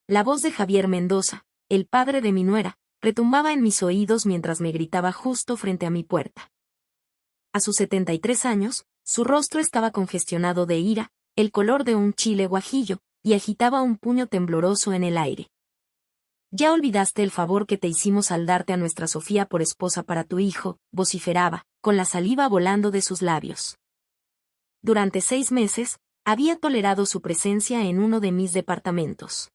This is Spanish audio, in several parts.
La voz de Javier Mendoza, el padre de mi nuera, retumbaba en mis oídos mientras me gritaba justo frente a mi puerta. A sus 73 años, su rostro estaba congestionado de ira, el color de un chile guajillo, y agitaba un puño tembloroso en el aire. «Ya olvidaste el favor que te hicimos al darte a nuestra Sofía por esposa para tu hijo», vociferaba, con la saliva volando de sus labios. Durante 6 meses, había tolerado su presencia en uno de mis departamentos.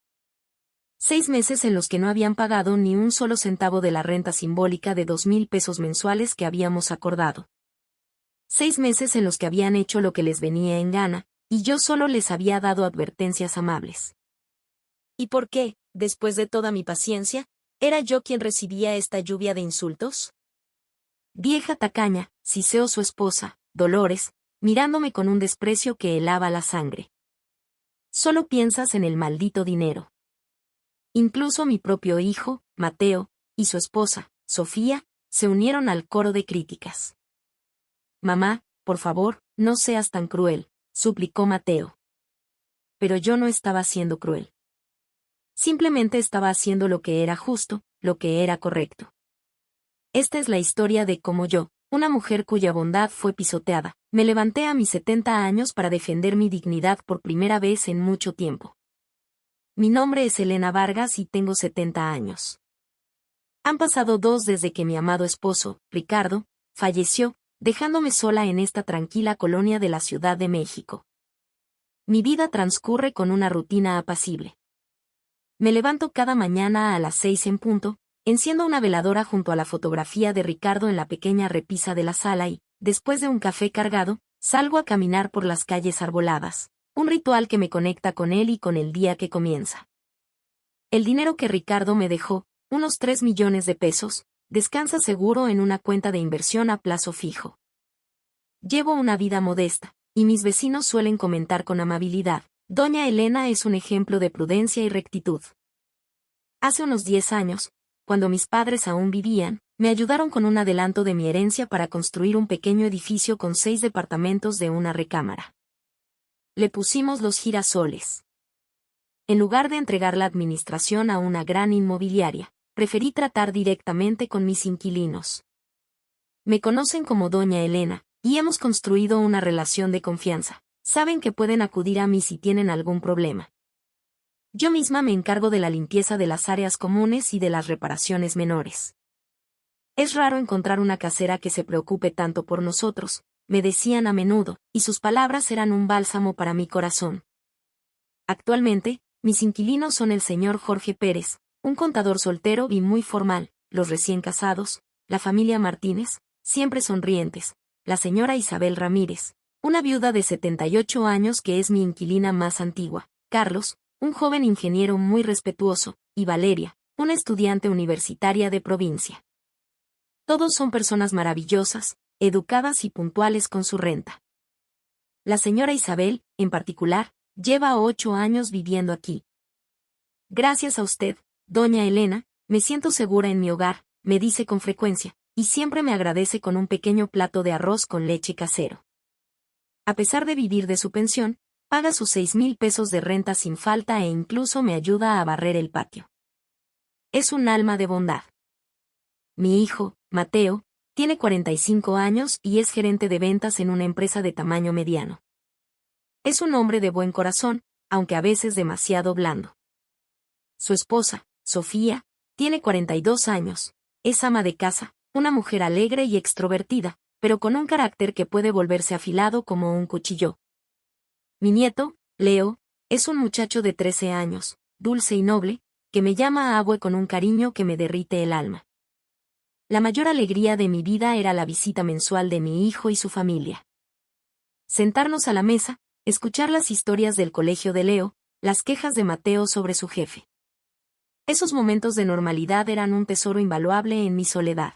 6 meses en los que no habían pagado ni un solo centavo de la renta simbólica de 2,000 pesos mensuales que habíamos acordado. 6 meses en los que habían hecho lo que les venía en gana, y yo solo les había dado advertencias amables. ¿Y por qué, después de toda mi paciencia, era yo quien recibía esta lluvia de insultos? Vieja tacaña, siseó su esposa, Dolores, mirándome con un desprecio que helaba la sangre. Solo piensas en el maldito dinero. Incluso mi propio hijo, Mateo, y su esposa, Sofía, se unieron al coro de críticas. Mamá, por favor, no seas tan cruel, suplicó Mateo. Pero yo no estaba siendo cruel. Simplemente estaba haciendo lo que era justo, lo que era correcto. Esta es la historia de cómo yo, una mujer cuya bondad fue pisoteada, me levanté a mis 70 años para defender mi dignidad por primera vez en mucho tiempo. Mi nombre es Elena Vargas y tengo 70 años. Han pasado 2 desde que mi amado esposo, Ricardo, falleció, dejándome sola en esta tranquila colonia de la Ciudad de México. Mi vida transcurre con una rutina apacible. Me levanto cada mañana a las 6 en punto, enciendo una veladora junto a la fotografía de Ricardo en la pequeña repisa de la sala y, después de un café cargado, salgo a caminar por las calles arboladas, un ritual que me conecta con él y con el día que comienza. El dinero que Ricardo me dejó, unos 3 millones de pesos, descansa seguro en una cuenta de inversión a plazo fijo. Llevo una vida modesta, y mis vecinos suelen comentar con amabilidad: Doña Elena es un ejemplo de prudencia y rectitud. Hace unos 10 años, cuando mis padres aún vivían, me ayudaron con un adelanto de mi herencia para construir un pequeño edificio con 6 departamentos de una recámara. Le pusimos Los Girasoles. En lugar de entregar la administración a una gran inmobiliaria, preferí tratar directamente con mis inquilinos. Me conocen como Doña Elena, y hemos construido una relación de confianza. Saben que pueden acudir a mí si tienen algún problema. Yo misma me encargo de la limpieza de las áreas comunes y de las reparaciones menores. Es raro encontrar una casera que se preocupe tanto por nosotros, me decían a menudo, y sus palabras eran un bálsamo para mi corazón. Actualmente, mis inquilinos son el señor Jorge Pérez, un contador soltero y muy formal, los recién casados, la familia Martínez, siempre sonrientes, la señora Isabel Ramírez, una viuda de 78 años que es mi inquilina más antigua, Carlos, un joven ingeniero muy respetuoso, y Valeria, una estudiante universitaria de provincia. Todos son personas maravillosas, educadas y puntuales con su renta. La señora Isabel, en particular, lleva 8 años viviendo aquí. Gracias a usted, doña Elena, me siento segura en mi hogar, me dice con frecuencia, y siempre me agradece con un pequeño plato de arroz con leche casero. A pesar de vivir de su pensión, paga sus 6,000 pesos de renta sin falta e incluso me ayuda a barrer el patio. Es un alma de bondad. Mi hijo, Mateo, tiene 45 años y es gerente de ventas en una empresa de tamaño mediano. Es un hombre de buen corazón, aunque a veces demasiado blando. Su esposa, Sofía, tiene 42 años, es ama de casa, una mujer alegre y extrovertida, pero con un carácter que puede volverse afilado como un cuchillo. Mi nieto, Leo, es un muchacho de 13 años, dulce y noble, que me llama Abue con un cariño que me derrite el alma. La mayor alegría de mi vida era la visita mensual de mi hijo y su familia. Sentarnos a la mesa, escuchar las historias del colegio de Leo, las quejas de Mateo sobre su jefe. Esos momentos de normalidad eran un tesoro invaluable en mi soledad.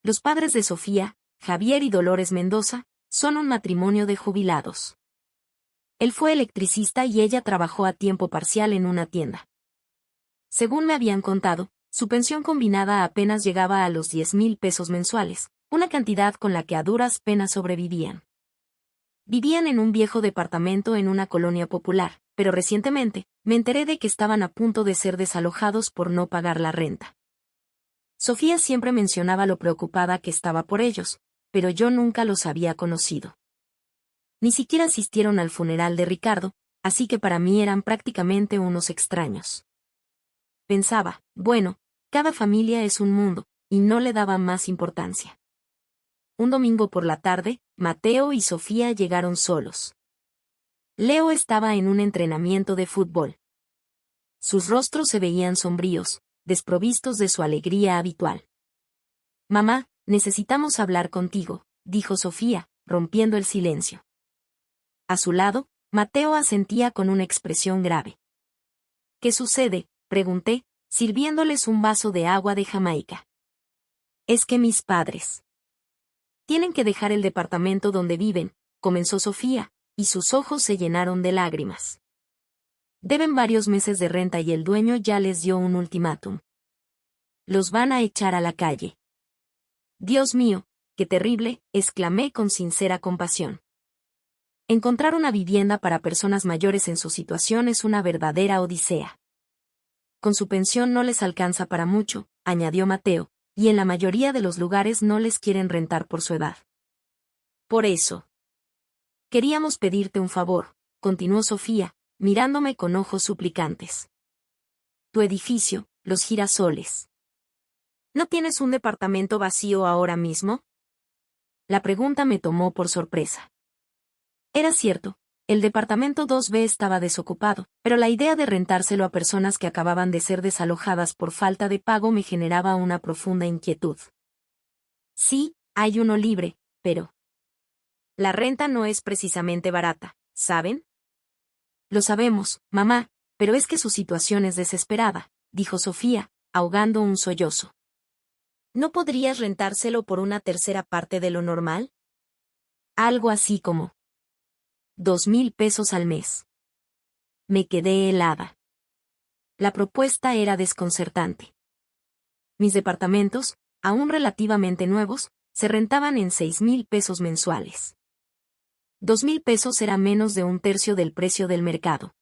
Los padres de Sofía, Javier y Dolores Mendoza, son un matrimonio de jubilados. Él fue electricista y ella trabajó a tiempo parcial en una tienda. Según me habían contado, su pensión combinada apenas llegaba a los 10,000 pesos mensuales, una cantidad con la que a duras penas sobrevivían. Vivían en un viejo departamento en una colonia popular, pero recientemente me enteré de que estaban a punto de ser desalojados por no pagar la renta. Sofía siempre mencionaba lo preocupada que estaba por ellos, pero yo nunca los había conocido. Ni siquiera asistieron al funeral de Ricardo, así que para mí eran prácticamente unos extraños. Pensaba, bueno, cada familia es un mundo, y no le daba más importancia. Un domingo por la tarde, Mateo y Sofía llegaron solos. Leo estaba en un entrenamiento de fútbol. Sus rostros se veían sombríos, desprovistos de su alegría habitual. «Mamá, necesitamos hablar contigo», dijo Sofía, rompiendo el silencio. A su lado, Mateo asentía con una expresión grave. «¿Qué sucede?», pregunté, sirviéndoles un vaso de agua de Jamaica. «Es que mis padres tienen que dejar el departamento donde viven», comenzó Sofía, y sus ojos se llenaron de lágrimas. «Deben varios meses de renta y el dueño ya les dio un ultimátum. Los van a echar a la calle». «Dios mío, qué terrible», exclamé con sincera compasión. Encontrar una vivienda para personas mayores en su situación es una verdadera odisea. Con su pensión no les alcanza para mucho, añadió Mateo, y en la mayoría de los lugares no les quieren rentar por su edad. Por eso queríamos pedirte un favor, continuó Sofía, mirándome con ojos suplicantes. Tu edificio, Los Girasoles. ¿No tienes un departamento vacío ahora mismo? La pregunta me tomó por sorpresa. Era cierto, el departamento 2B estaba desocupado, pero la idea de rentárselo a personas que acababan de ser desalojadas por falta de pago me generaba una profunda inquietud. Sí, hay uno libre, pero la renta no es precisamente barata, ¿saben? Lo sabemos, mamá, pero es que su situación es desesperada, dijo Sofía, ahogando un sollozo. ¿No podrías rentárselo por una tercera parte de lo normal? Algo así como 2,000 pesos al mes. Me quedé helada. La propuesta era desconcertante. Mis departamentos, aún relativamente nuevos, se rentaban en 6,000 pesos mensuales. 2,000 pesos era menos de un tercio del precio del mercado.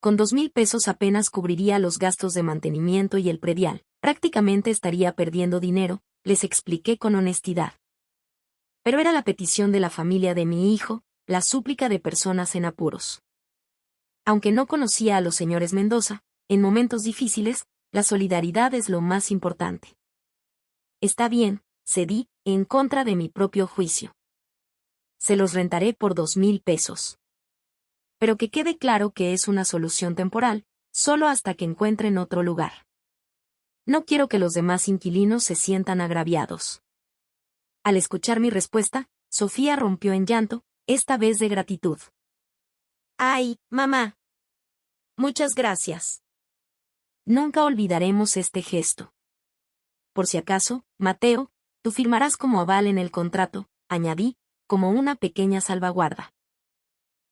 Con 2,000 pesos apenas cubriría los gastos de mantenimiento y el predial. Prácticamente estaría perdiendo dinero, les expliqué con honestidad. Pero era la petición de la familia de mi hijo, la súplica de personas en apuros. Aunque no conocía a los señores Mendoza, en momentos difíciles, la solidaridad es lo más importante. Está bien, cedí, en contra de mi propio juicio. Se los rentaré por 2,000 pesos. Pero que quede claro que es una solución temporal, solo hasta que encuentren otro lugar. No quiero que los demás inquilinos se sientan agraviados. Al escuchar mi respuesta, Sofía rompió en llanto, esta vez de gratitud. ¡Ay, mamá! Muchas gracias. Nunca olvidaremos este gesto. Por si acaso, Mateo, tú firmarás como aval en el contrato, añadí, como una pequeña salvaguarda.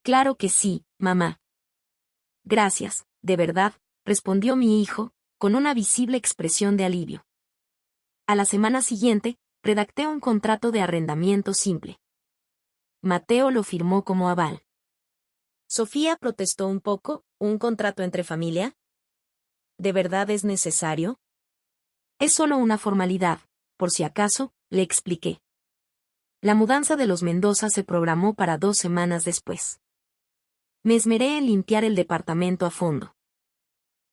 Claro que sí, mamá. Gracias, de verdad, respondió mi hijo, con una visible expresión de alivio. A la semana siguiente, redacté un contrato de arrendamiento simple. Mateo lo firmó como aval. Sofía protestó un poco, ¿un contrato entre familia? ¿De verdad es necesario? Es solo una formalidad, por si acaso, le expliqué. La mudanza de los Mendoza se programó para 2 semanas después. Me esmeré en limpiar el departamento a fondo.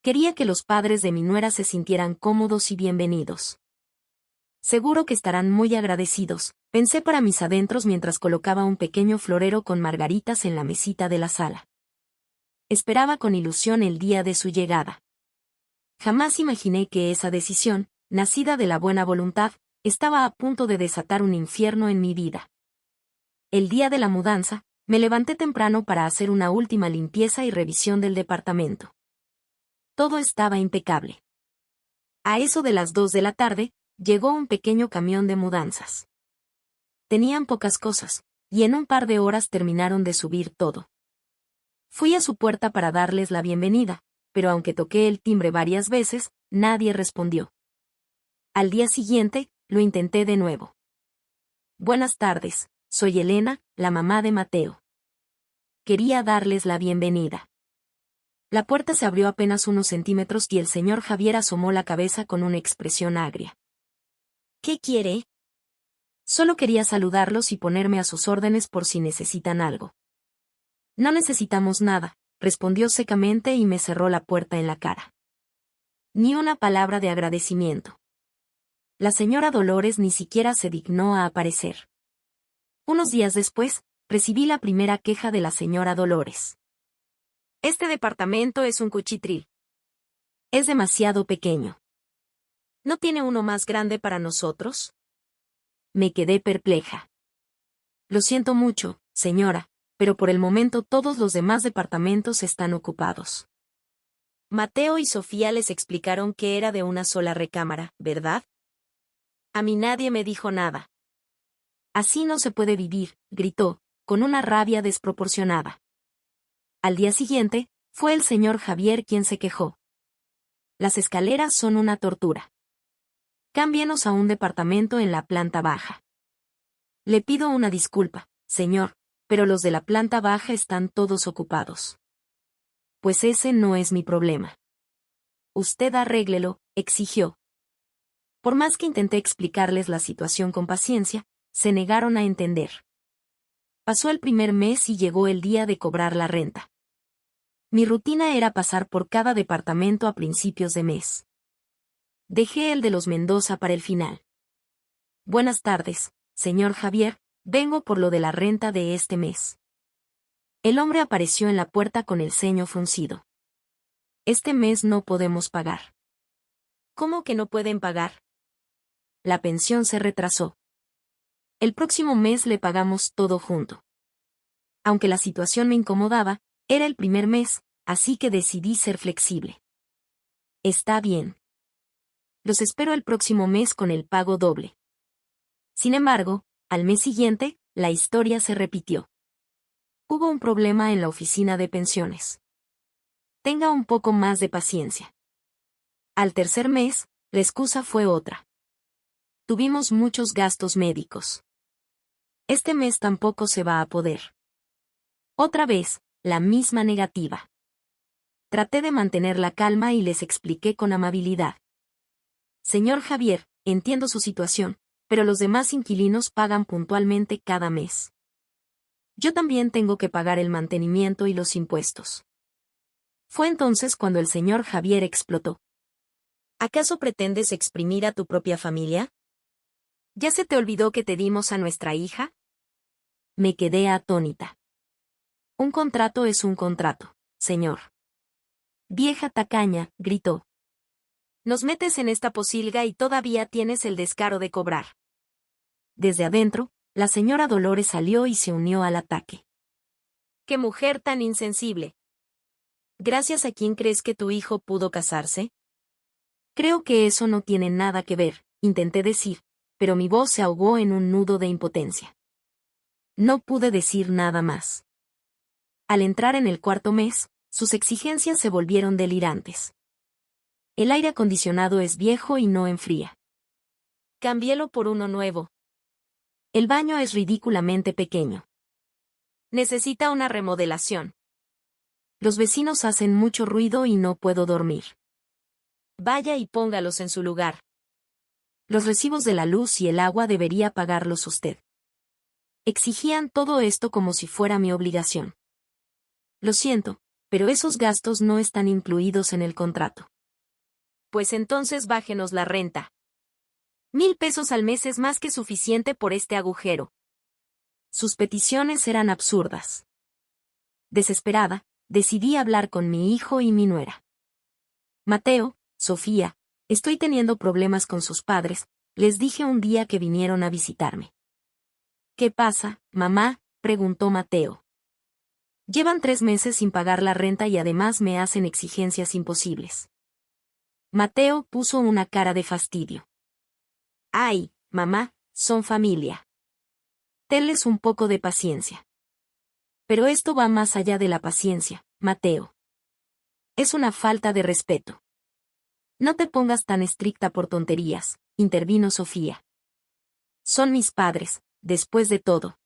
Quería que los padres de mi nuera se sintieran cómodos y bienvenidos. Seguro que estarán muy agradecidos, pensé para mis adentros mientras colocaba un pequeño florero con margaritas en la mesita de la sala. Esperaba con ilusión el día de su llegada. Jamás imaginé que esa decisión, nacida de la buena voluntad, estaba a punto de desatar un infierno en mi vida. El día de la mudanza, me levanté temprano para hacer una última limpieza y revisión del departamento. Todo estaba impecable. A eso de las 2 de la tarde, llegó un pequeño camión de mudanzas. Tenían pocas cosas, y en un par de horas terminaron de subir todo. Fui a su puerta para darles la bienvenida, pero aunque toqué el timbre varias veces, nadie respondió. Al día siguiente, lo intenté de nuevo. Buenas tardes, soy Elena, la mamá de Mateo. Quería darles la bienvenida. La puerta se abrió apenas unos centímetros y el señor Javier asomó la cabeza con una expresión agria. ¿Qué quiere? Solo quería saludarlos y ponerme a sus órdenes por si necesitan algo. No necesitamos nada, respondió secamente y me cerró la puerta en la cara. Ni una palabra de agradecimiento. La señora Dolores ni siquiera se dignó a aparecer. Unos días después, recibí la primera queja de la señora Dolores. Este departamento es un cuchitril. Es demasiado pequeño. ¿No tiene uno más grande para nosotros? Me quedé perpleja. Lo siento mucho, señora, pero por el momento todos los demás departamentos están ocupados. Mateo y Sofía les explicaron que era de una sola recámara, ¿verdad? A mí nadie me dijo nada. Así no se puede vivir, gritó, con una rabia desproporcionada. Al día siguiente, fue el señor Javier quien se quejó. Las escaleras son una tortura. Cámbienos a un departamento en la planta baja. Le pido una disculpa, señor, pero los de la planta baja están todos ocupados. Pues ese no es mi problema. Usted arréglelo, exigió. Por más que intenté explicarles la situación con paciencia, se negaron a entender. Pasó el primer mes y llegó el día de cobrar la renta. Mi rutina era pasar por cada departamento a principios de mes. Dejé el de los Mendoza para el final. Buenas tardes, señor Javier, vengo por lo de la renta de este mes. El hombre apareció en la puerta con el ceño fruncido. Este mes no podemos pagar. ¿Cómo que no pueden pagar? La pensión se retrasó. El próximo mes le pagamos todo junto. Aunque la situación me incomodaba, era el primer mes, así que decidí ser flexible. Está bien. Los espero el próximo mes con el pago doble. Sin embargo, al mes siguiente, la historia se repitió. Hubo un problema en la oficina de pensiones. Tenga un poco más de paciencia. Al tercer mes, la excusa fue otra. Tuvimos muchos gastos médicos. Este mes tampoco se va a poder. Otra vez, la misma negativa. Traté de mantener la calma y les expliqué con amabilidad. Señor Javier, entiendo su situación, pero los demás inquilinos pagan puntualmente cada mes. Yo también tengo que pagar el mantenimiento y los impuestos. Fue entonces cuando el señor Javier explotó. ¿Acaso pretendes exprimir a tu propia familia? ¿Ya se te olvidó que te dimos a nuestra hija? Me quedé atónita. Un contrato es un contrato, señor. Vieja tacaña, gritó. Nos metes en esta pocilga y todavía tienes el descaro de cobrar. Desde adentro, la señora Dolores salió y se unió al ataque. ¡Qué mujer tan insensible! ¿Gracias a quién crees que tu hijo pudo casarse? Creo que eso no tiene nada que ver, intenté decir, pero mi voz se ahogó en un nudo de impotencia. No pude decir nada más. Al entrar en el cuarto mes, sus exigencias se volvieron delirantes. El aire acondicionado es viejo y no enfría. Cámbielo por uno nuevo. El baño es ridículamente pequeño. Necesita una remodelación. Los vecinos hacen mucho ruido y no puedo dormir. Vaya y póngalos en su lugar. Los recibos de la luz y el agua debería pagarlos usted. Exigían todo esto como si fuera mi obligación. Lo siento, pero esos gastos no están incluidos en el contrato. Pues entonces bájenos la renta. 1,000 pesos al mes es más que suficiente por este agujero. Sus peticiones eran absurdas. Desesperada, decidí hablar con mi hijo y mi nuera. Mateo, Sofía, estoy teniendo problemas con sus padres, les dije un día que vinieron a visitarme. ¿Qué pasa, mamá?, preguntó Mateo. Llevan 3 meses sin pagar la renta y además me hacen exigencias imposibles. Mateo puso una cara de fastidio. Ay, mamá, son familia. Tenles un poco de paciencia. Pero esto va más allá de la paciencia, Mateo. Es una falta de respeto. No te pongas tan estricta por tonterías, intervino Sofía. Son mis padres, después de todo.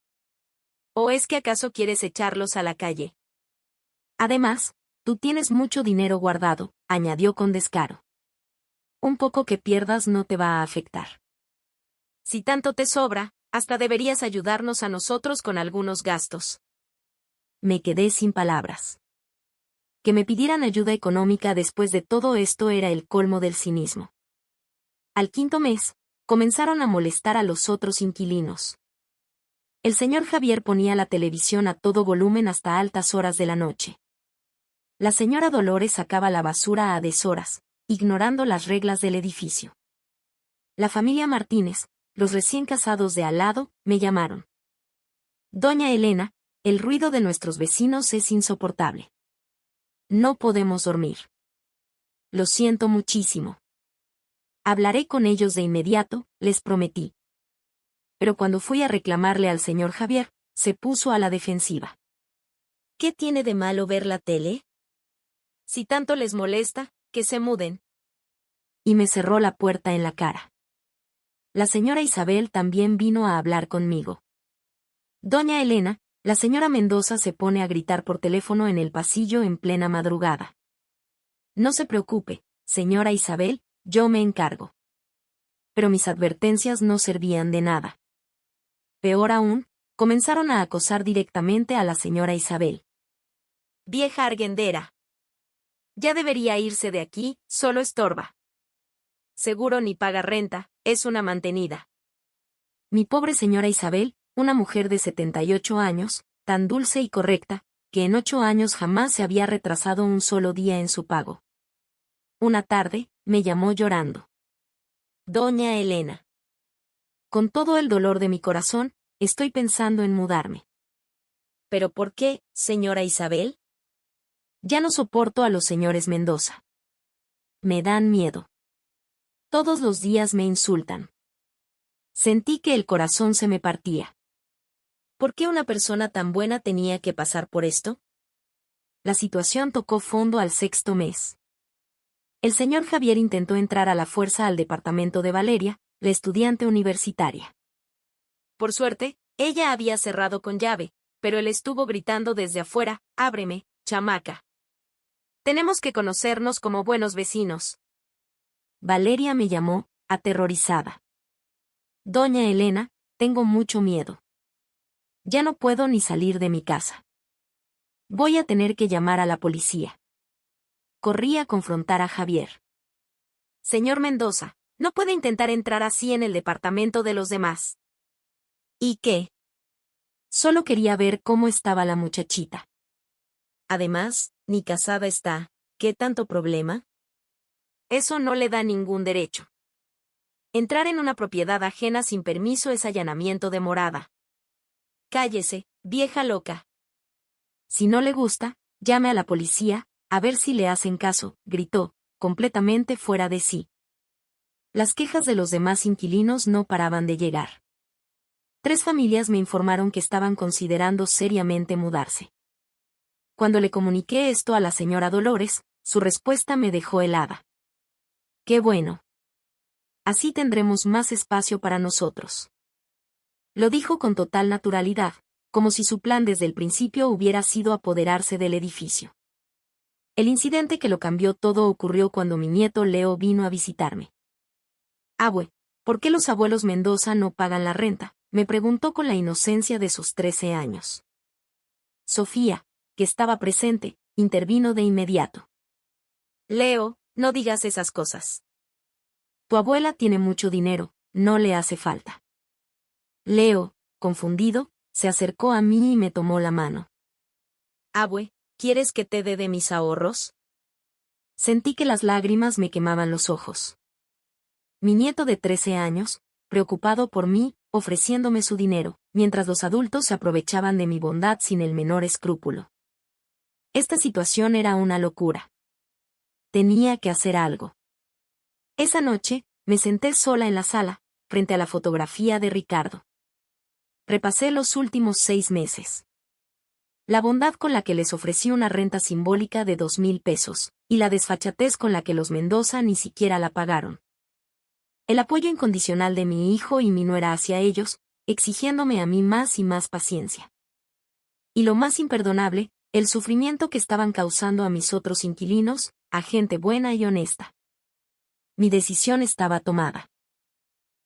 ¿O es que acaso quieres echarlos a la calle? Además, Tú tienes mucho dinero guardado, añadió con descaro. Un poco que pierdas no te va a afectar. Si tanto te sobra, hasta deberías ayudarnos a nosotros con algunos gastos. Me quedé sin palabras. Que me pidieran ayuda económica después de todo esto era el colmo del cinismo. Al quinto mes, comenzaron a molestar a los otros inquilinos. El señor Javier ponía la televisión a todo volumen hasta altas horas de la noche. La señora Dolores sacaba la basura a deshoras, ignorando las reglas del edificio. La familia Martínez, los recién casados de al lado, me llamaron. Doña Elena, el ruido de nuestros vecinos es insoportable. No podemos dormir. Lo siento muchísimo. Hablaré con ellos de inmediato, les prometí. Pero cuando fui a reclamarle al señor Javier, se puso a la defensiva. ¿Qué tiene de malo ver la tele? Si tanto les molesta, que se muden. Y me cerró la puerta en la cara. La señora Isabel también vino a hablar conmigo. Doña Elena, la señora Mendoza se pone a gritar por teléfono en el pasillo en plena madrugada. No se preocupe, señora Isabel, yo me encargo. Pero mis advertencias no servían de nada. Peor aún, comenzaron a acosar directamente a la señora Isabel. Vieja argüendera. Ya debería irse de aquí, solo estorba. Seguro ni paga renta, es una mantenida. Mi pobre señora Isabel, una mujer de 78 años, tan dulce y correcta, que en 8 años jamás se había retrasado un solo día en su pago. Una tarde, me llamó llorando. Doña Elena. Con todo el dolor de mi corazón, estoy pensando en mudarme. ¿Pero por qué, señora Isabel? Ya no soporto a los señores Mendoza. Me dan miedo. Todos los días me insultan. Sentí que el corazón se me partía. ¿Por qué una persona tan buena tenía que pasar por esto? La situación tocó fondo al 6º mes. El señor Javier intentó entrar a la fuerza al departamento de Valeria, la estudiante universitaria. Por suerte, ella había cerrado con llave, pero él estuvo gritando desde afuera, «Ábreme, chamaca. Tenemos que conocernos como buenos vecinos». Valeria me llamó, aterrorizada. Doña Elena, tengo mucho miedo. Ya no puedo ni salir de mi casa. Voy a tener que llamar a la policía. Corrí a confrontar a Javier. Señor Mendoza, no puede intentar entrar así en el departamento de los demás. ¿Y qué? Solo quería ver cómo estaba la muchachita. Además, ni casada está, ¿qué tanto problema? Eso no le da ningún derecho. Entrar en una propiedad ajena sin permiso es allanamiento de morada. Cállese, vieja loca. Si no le gusta, llame a la policía, a ver si le hacen caso, gritó, completamente fuera de sí. Las quejas de los demás inquilinos no paraban de llegar. 3 familias me informaron que estaban considerando seriamente mudarse. Cuando le comuniqué esto a la señora Dolores, su respuesta me dejó helada. ¡Qué bueno! Así tendremos más espacio para nosotros. Lo dijo con total naturalidad, como si su plan desde el principio hubiera sido apoderarse del edificio. El incidente que lo cambió todo ocurrió cuando mi nieto Leo vino a visitarme. Abue, ¿por qué los abuelos Mendoza no pagan la renta?, me preguntó con la inocencia de sus 13 años. Sofía, que estaba presente, intervino de inmediato. Leo, no digas esas cosas. Tu abuela tiene mucho dinero, no le hace falta. Leo, confundido, se acercó a mí y me tomó la mano. Abue, ¿quieres que te dé de mis ahorros? Sentí que las lágrimas me quemaban los ojos. Mi nieto de 13 años, preocupado por mí, ofreciéndome su dinero, mientras los adultos se aprovechaban de mi bondad sin el menor escrúpulo. Esta situación era una locura. Tenía que hacer algo. Esa noche, me senté sola en la sala, frente a la fotografía de Ricardo. Repasé los últimos 6 meses. La bondad con la que les ofrecí una renta simbólica de 2,000 pesos, y la desfachatez con la que los Mendoza ni siquiera la pagaron. El apoyo incondicional de mi hijo y mi nuera hacia ellos, exigiéndome a mí más y más paciencia. Y lo más imperdonable, el sufrimiento que estaban causando a mis otros inquilinos, a gente buena y honesta. Mi decisión estaba tomada.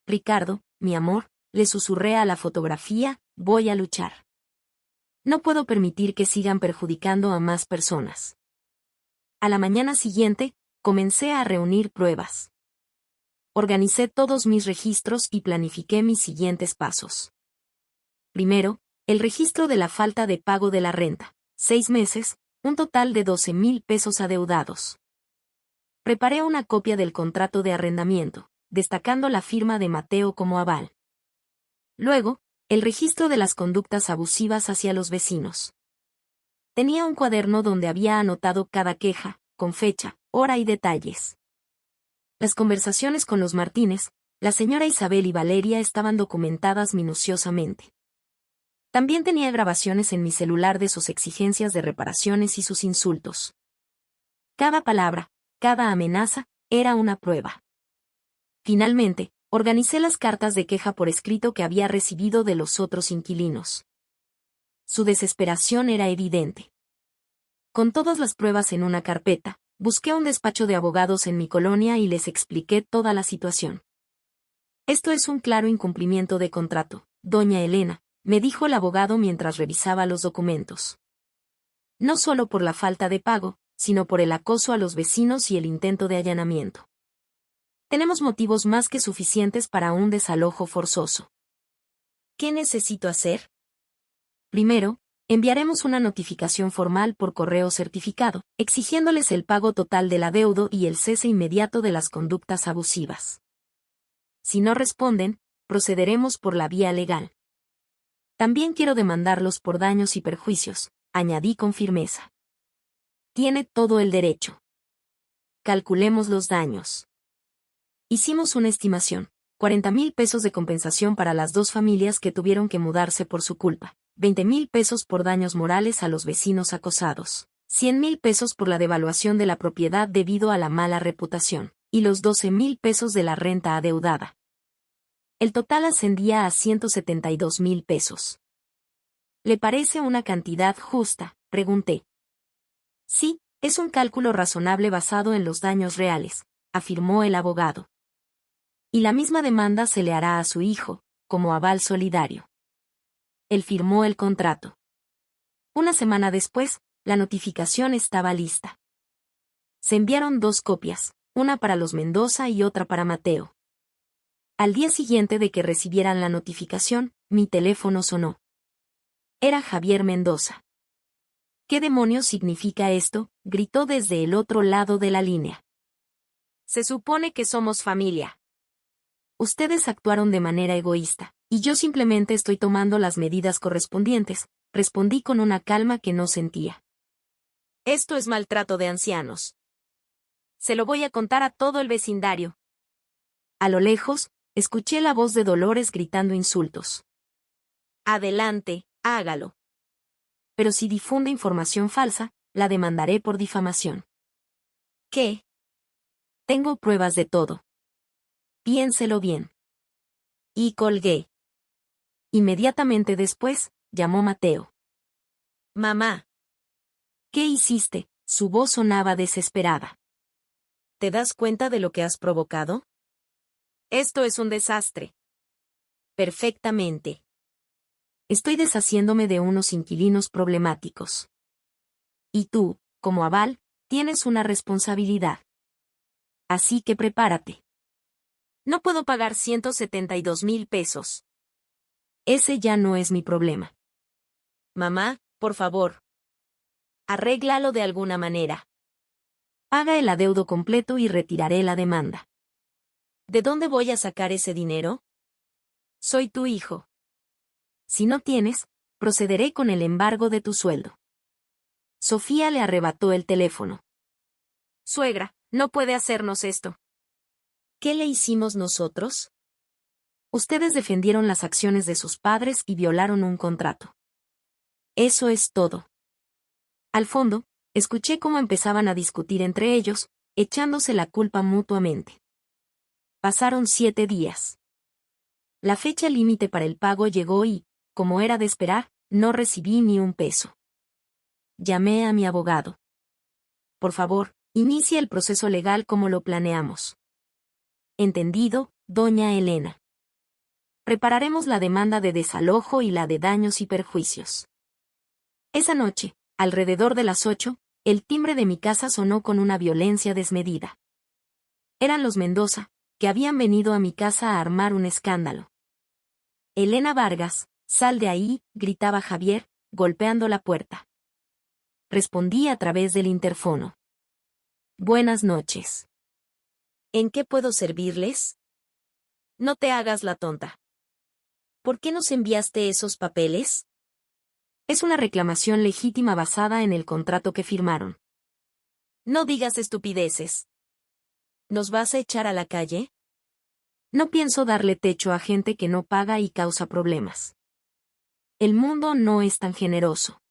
Ricardo, mi amor, le susurré a la fotografía, voy a luchar. No puedo permitir que sigan perjudicando a más personas. A la mañana siguiente, comencé a reunir pruebas. Organicé todos mis registros y planifiqué mis siguientes pasos. Primero, el registro de la falta de pago de la renta. 6 meses, un total de 12,000 pesos adeudados. Preparé una copia del contrato de arrendamiento, destacando la firma de Mateo como aval. Luego, el registro de las conductas abusivas hacia los vecinos. Tenía un cuaderno donde había anotado cada queja, con fecha, hora y detalles. Las conversaciones con los Martínez, la señora Isabel y Valeria estaban documentadas minuciosamente. También tenía grabaciones en mi celular de sus exigencias de reparaciones y sus insultos. Cada palabra, cada amenaza, era una prueba. Finalmente, organicé las cartas de queja por escrito que había recibido de los otros inquilinos. Su desesperación era evidente. Con todas las pruebas en una carpeta, busqué un despacho de abogados en mi colonia y les expliqué toda la situación. Esto es un claro incumplimiento de contrato, doña Elena, me dijo el abogado mientras revisaba los documentos. No solo por la falta de pago, sino por el acoso a los vecinos y el intento de allanamiento. Tenemos motivos más que suficientes para un desalojo forzoso. ¿Qué necesito hacer? Primero, enviaremos una notificación formal por correo certificado, exigiéndoles el pago total del adeudo y el cese inmediato de las conductas abusivas. Si no responden, procederemos por la vía legal. También quiero demandarlos por daños y perjuicios, añadí con firmeza. Tiene todo el derecho. Calculemos los daños. Hicimos una estimación, 40,000 pesos de compensación para las 2 familias que tuvieron que mudarse por su culpa, 20,000 pesos por daños morales a los vecinos acosados, 100,000 pesos por la devaluación de la propiedad debido a la mala reputación, y los 12,000 pesos de la renta adeudada. El total ascendía a 172,000 pesos. ¿Le parece una cantidad justa?, pregunté. Sí, es un cálculo razonable basado en los daños reales, afirmó el abogado. Y la misma demanda se le hará a su hijo, como aval solidario. Él firmó el contrato. Una semana después, la notificación estaba lista. Se enviaron 2 copias, una para los Mendoza y otra para Mateo. Al día siguiente de que recibieran la notificación, mi teléfono sonó. Era Javier Mendoza. ¿Qué demonios significa esto?, gritó desde el otro lado de la línea. Se supone que somos familia. Ustedes actuaron de manera egoísta, y yo simplemente estoy tomando las medidas correspondientes, respondí con una calma que no sentía. Esto es maltrato de ancianos. Se lo voy a contar a todo el vecindario. A lo lejos, escuché la voz de Dolores gritando insultos. Adelante, hágalo. Pero si difunde información falsa, la demandaré por difamación. ¿Qué? Tengo pruebas de todo. Piénselo bien. Y colgué. Inmediatamente después, llamó Mateo. Mamá. ¿Qué hiciste? Su voz sonaba desesperada. ¿Te das cuenta de lo que has provocado? Esto es un desastre. Perfectamente. Estoy deshaciéndome de unos inquilinos problemáticos. Y tú, como aval, tienes una responsabilidad. Así que prepárate. No puedo pagar 172,000 pesos. Ese ya no es mi problema. Mamá, por favor. Arréglalo de alguna manera. Paga el adeudo completo y retiraré la demanda. ¿De dónde voy a sacar ese dinero? Soy tu hijo. Si no tienes, procederé con el embargo de tu sueldo. Sofía le arrebató el teléfono. Suegra, no puede hacernos esto. ¿Qué le hicimos nosotros? Ustedes defendieron las acciones de sus padres y violaron un contrato. Eso es todo. Al fondo, escuché cómo empezaban a discutir entre ellos, echándose la culpa mutuamente. Pasaron 7 días. La fecha límite para el pago llegó y, como era de esperar, no recibí ni un peso. llamé a mi abogado. Por favor, inicie el proceso legal como lo planeamos. Entendido, doña Elena. Prepararemos la demanda de desalojo y la de daños y perjuicios. Esa noche, alrededor de las 8, el timbre de mi casa sonó con una violencia desmedida. Eran los Mendoza, que habían venido a mi casa a armar un escándalo. Elena Vargas, sal de ahí, gritaba Javier, golpeando la puerta. Respondí a través del interfono. Buenas noches. ¿En qué puedo servirles? No te hagas la tonta. ¿Por qué nos enviaste esos papeles? Es una reclamación legítima basada en el contrato que firmaron. No digas estupideces. ¿Nos vas a echar a la calle? No pienso darle techo a gente que no paga y causa problemas. El mundo no es tan generoso.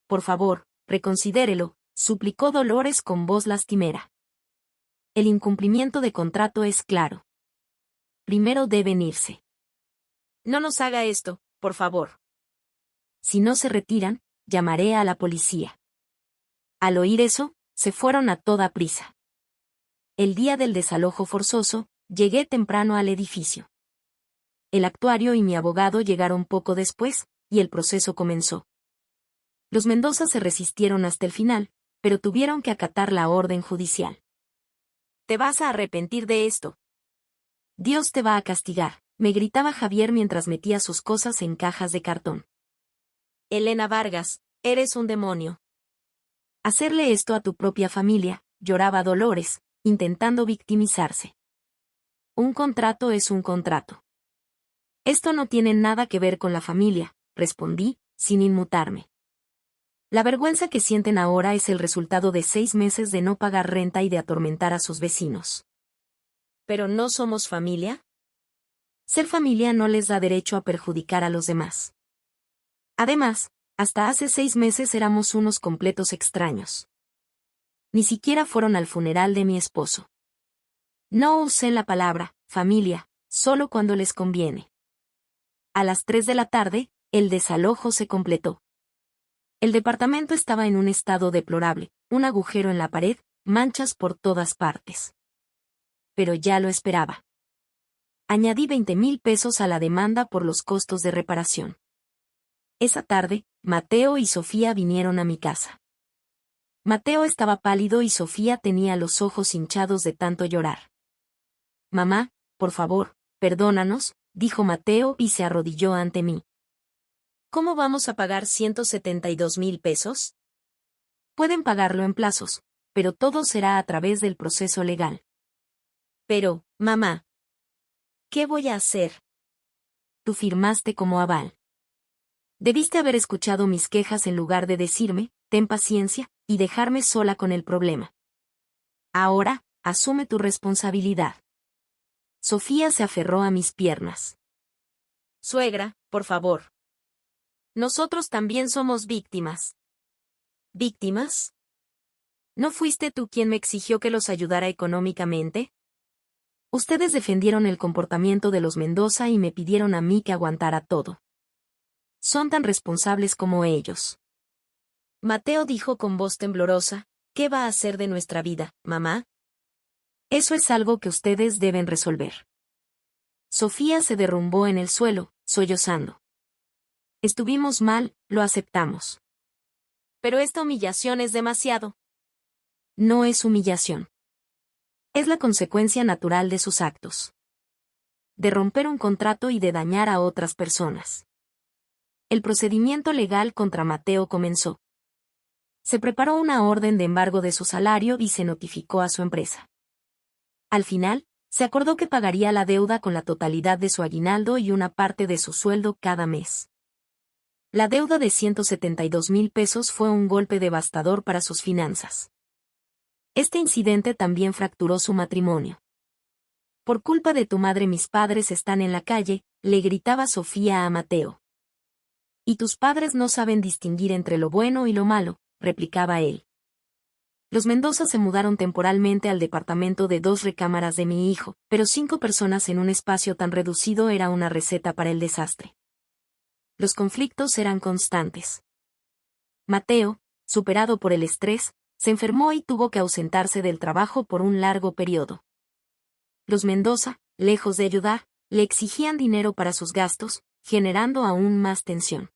Por favor, reconsidérelo, suplicó Dolores con voz lastimera. El incumplimiento de contrato es claro. Primero deben irse. No nos haga esto, por favor. Si no se retiran, llamaré a la policía. Al oír eso, se fueron a toda prisa. El día del desalojo forzoso, llegué temprano al edificio. El actuario y mi abogado llegaron poco después, y el proceso comenzó. Los Mendoza se resistieron hasta el final, pero tuvieron que acatar la orden judicial. Te vas a arrepentir de esto. Dios te va a castigar, me gritaba Javier mientras metía sus cosas en cajas de cartón. Elena Vargas, eres un demonio. Hacerle esto a tu propia familia, lloraba Dolores, intentando victimizarse. Un contrato es un contrato. Esto no tiene nada que ver con la familia, respondí, sin inmutarme. La vergüenza que sienten ahora es el resultado de 6 meses de no pagar renta y de atormentar a sus vecinos. ¿Pero no somos familia? Ser familia no les da derecho a perjudicar a los demás. Además, hasta hace 6 meses éramos unos completos extraños. Ni siquiera fueron al funeral de mi esposo. No usé la palabra familia, solo cuando les conviene. A las 3 de la tarde, el desalojo se completó. El departamento estaba en un estado deplorable, un agujero en la pared, manchas por todas partes. Pero ya lo esperaba. Añadí 20,000 pesos a la demanda por los costos de reparación. Esa tarde, Mateo y Sofía vinieron a mi casa. Mateo estaba pálido y Sofía tenía los ojos hinchados de tanto llorar. Mamá, por favor, perdónanos, dijo Mateo y se arrodilló ante mí. ¿Cómo vamos a pagar 172,000 pesos? Pueden pagarlo en plazos, pero todo será a través del proceso legal. Pero, mamá, ¿qué voy a hacer? Tú firmaste como aval. Debiste haber escuchado mis quejas en lugar de decirme, ten paciencia, y dejarme sola con el problema. Ahora, asume tu responsabilidad. Sofía se aferró a mis piernas. Suegra, por favor. Nosotros también somos víctimas. ¿Víctimas? ¿No fuiste tú quien me exigió que los ayudara económicamente? Ustedes defendieron el comportamiento de los Mendoza y me pidieron a mí que aguantara todo. Son tan responsables como ellos. Mateo dijo con voz temblorosa, ¿qué va a hacer de nuestra vida, mamá? Eso es algo que ustedes deben resolver. Sofía se derrumbó en el suelo, sollozando. Estuvimos mal, lo aceptamos. Pero esta humillación es demasiado. No es humillación. Es la consecuencia natural de sus actos. De romper un contrato y de dañar a otras personas. El procedimiento legal contra Mateo comenzó. Se preparó una orden de embargo de su salario y se notificó a su empresa. Al final, se acordó que pagaría la deuda con la totalidad de su aguinaldo y una parte de su sueldo cada mes. La deuda de 172,000 pesos fue un golpe devastador para sus finanzas. Este incidente también fracturó su matrimonio. Por culpa de tu madre mis padres están en la calle, le gritaba Sofía a Mateo. Y tus padres no saben distinguir entre lo bueno y lo malo, replicaba él. Los Mendoza se mudaron temporalmente al departamento de 2 recámaras de mi hijo, pero 5 personas en un espacio tan reducido era una receta para el desastre. Los conflictos eran constantes. Mateo, superado por el estrés, se enfermó y tuvo que ausentarse del trabajo por un largo periodo. Los Mendoza, lejos de ayudar, le exigían dinero para sus gastos, generando aún más tensión.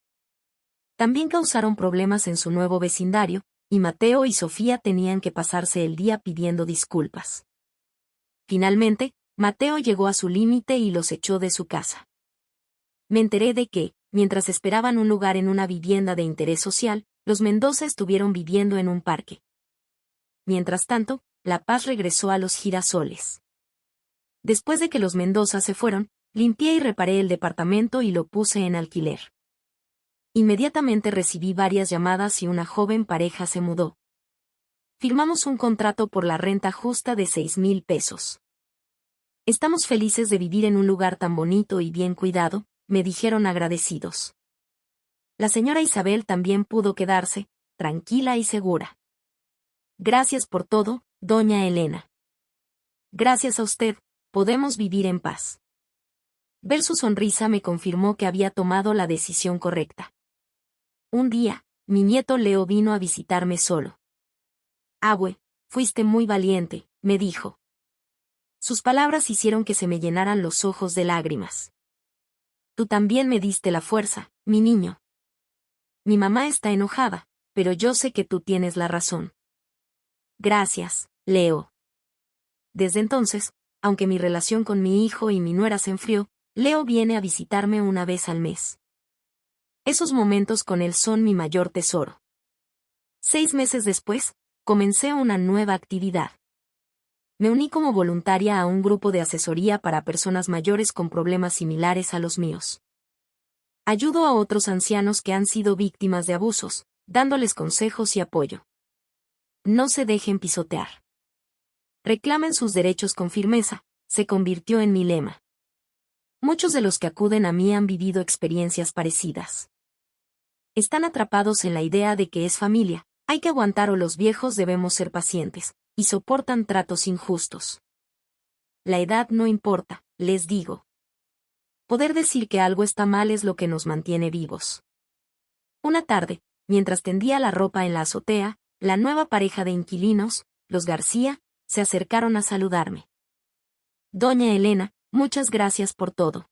También causaron problemas en su nuevo vecindario, y Mateo y Sofía tenían que pasarse el día pidiendo disculpas. Finalmente, Mateo llegó a su límite y los echó de su casa. Me enteré de que, mientras esperaban un lugar en una vivienda de interés social, los Mendoza estuvieron viviendo en un parque. Mientras tanto, la paz regresó a los Girasoles. Después de que los Mendoza se fueron, limpié y reparé el departamento y lo puse en alquiler. Inmediatamente recibí varias llamadas y una joven pareja se mudó. Firmamos un contrato por la renta justa de 6,000 pesos. Estamos felices de vivir en un lugar tan bonito y bien cuidado, me dijeron agradecidos. La señora Isabel también pudo quedarse, tranquila y segura. Gracias por todo, doña Elena. Gracias a usted, podemos vivir en paz. Ver su sonrisa me confirmó que había tomado la decisión correcta. Un día, mi nieto Leo vino a visitarme solo. Abue, fuiste muy valiente, me dijo. Sus palabras hicieron que se me llenaran los ojos de lágrimas. Tú también me diste la fuerza, mi niño. Mi mamá está enojada, pero yo sé que tú tienes la razón. Gracias, Leo. Desde entonces, aunque mi relación con mi hijo y mi nuera se enfrió, Leo viene a visitarme una vez al mes. Esos momentos con él son mi mayor tesoro. 6 meses después, comencé una nueva actividad. Me uní como voluntaria a un grupo de asesoría para personas mayores con problemas similares a los míos. Ayudo a otros ancianos que han sido víctimas de abusos, dándoles consejos y apoyo. No se dejen pisotear. Reclamen sus derechos con firmeza, se convirtió en mi lema. Muchos de los que acuden a mí han vivido experiencias parecidas. Están atrapados en la idea de que es familia, hay que aguantar o los viejos debemos ser pacientes, y soportan tratos injustos. La edad no importa, les digo. Poder decir que algo está mal es lo que nos mantiene vivos. Una tarde, mientras tendía la ropa en la azotea, la nueva pareja de inquilinos, los García, se acercaron a saludarme. Doña Elena, muchas gracias por todo.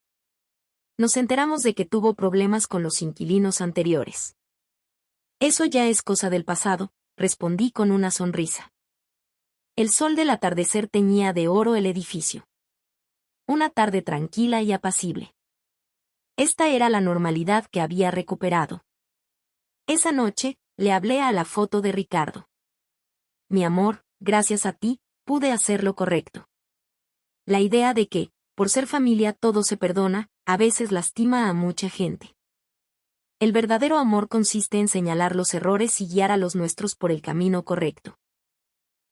Nos enteramos de que tuvo problemas con los inquilinos anteriores. Eso ya es cosa del pasado, respondí con una sonrisa. El sol del atardecer teñía de oro el edificio. Una tarde tranquila y apacible. Esta era la normalidad que había recuperado. Esa noche, le hablé a la foto de Ricardo. Mi amor, gracias a ti, pude hacer lo correcto. La idea de que, por ser familia todo se perdona, a veces lastima a mucha gente. El verdadero amor consiste en señalar los errores y guiar a los nuestros por el camino correcto.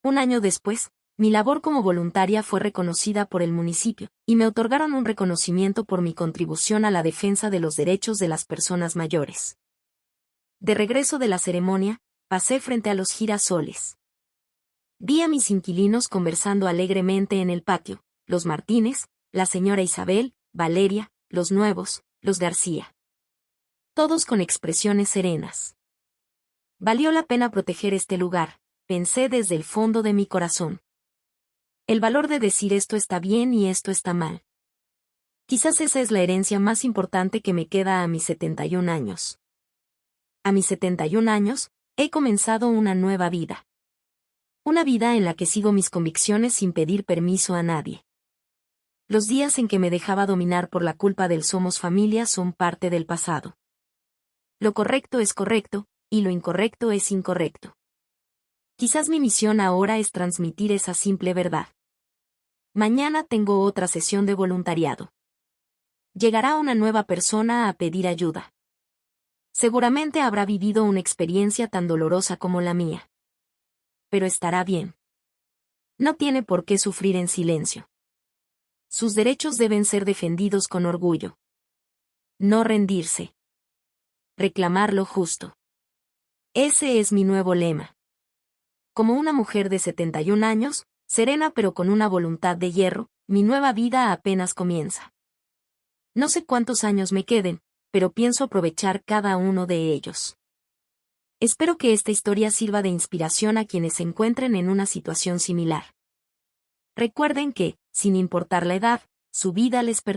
Un año después, mi labor como voluntaria fue reconocida por el municipio, y me otorgaron un reconocimiento por mi contribución a la defensa de los derechos de las personas mayores. De regreso de la ceremonia, pasé frente a los Girasoles. Vi a mis inquilinos conversando alegremente en el patio, los Martínez, la señora Isabel, Valeria, los nuevos, los García. Todos con expresiones serenas. Valió la pena proteger este lugar, pensé desde el fondo de mi corazón. El valor de decir esto está bien y esto está mal. Quizás esa es la herencia más importante que me queda a mis 71 años. A mis 71 años, he comenzado una nueva vida. Una vida en la que sigo mis convicciones sin pedir permiso a nadie. Los días en que me dejaba dominar por la culpa del somos familia son parte del pasado. Lo correcto es correcto, y lo incorrecto es incorrecto. Quizás mi misión ahora es transmitir esa simple verdad. Mañana tengo otra sesión de voluntariado. Llegará una nueva persona a pedir ayuda. Seguramente habrá vivido una experiencia tan dolorosa como la mía. Pero estará bien. No tiene por qué sufrir en silencio. Sus derechos deben ser defendidos con orgullo. No rendirse. Reclamar lo justo. Ese es mi nuevo lema. Como una mujer de 71 años, serena pero con una voluntad de hierro, mi nueva vida apenas comienza. No sé cuántos años me queden, pero pienso aprovechar cada uno de ellos. Espero que esta historia sirva de inspiración a quienes se encuentren en una situación similar. Recuerden que, sin importar la edad, su vida les pertenece.